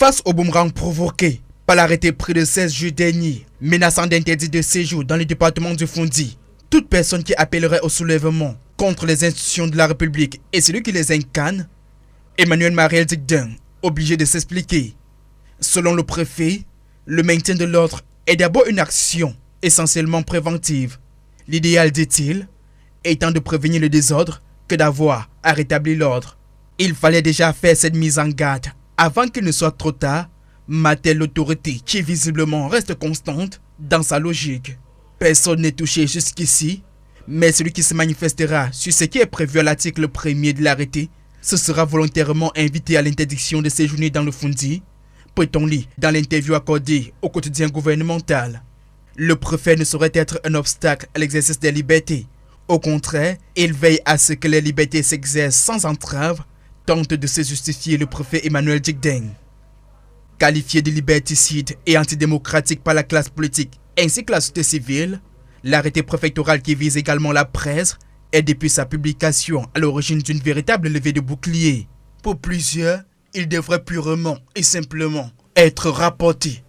Face au boomerang provoqué par l'arrêté pris le 16 juillet dernier, menaçant d'interdit de séjour dans le département du Fondi, toute personne qui appellerait au soulèvement contre les institutions de la République et celui qui les incarne, Emmanuel Mariel Dikdeng, obligé de s'expliquer. Selon le préfet, le maintien de l'ordre est d'abord une action essentiellement préventive. L'idéal, dit-il, étant de prévenir le désordre que d'avoir à rétablir l'ordre. Il fallait déjà faire cette mise en garde avant qu'il ne soit trop tard, m'a-t-elle l'autorité qui visiblement reste constante dans sa logique. Personne n'est touché jusqu'ici, mais celui qui se manifestera sur ce qui est prévu à l'article 1er de l'arrêté, ce sera volontairement invité à l'interdiction de séjourner dans le Fondi, prétend-il dans l'interview accordée au quotidien gouvernemental. Le préfet ne saurait être un obstacle à l'exercice des libertés. Au contraire, il veille à ce que les libertés s'exercent sans entrave, tente de se justifier le préfet Emmanuel Dikdeng. Qualifié de liberticide et antidémocratique par la classe politique ainsi que la société civile, l'arrêté préfectoral qui vise également la presse est depuis sa publication à l'origine d'une véritable levée de bouclier. Pour plusieurs, il devrait purement et simplement être rapporté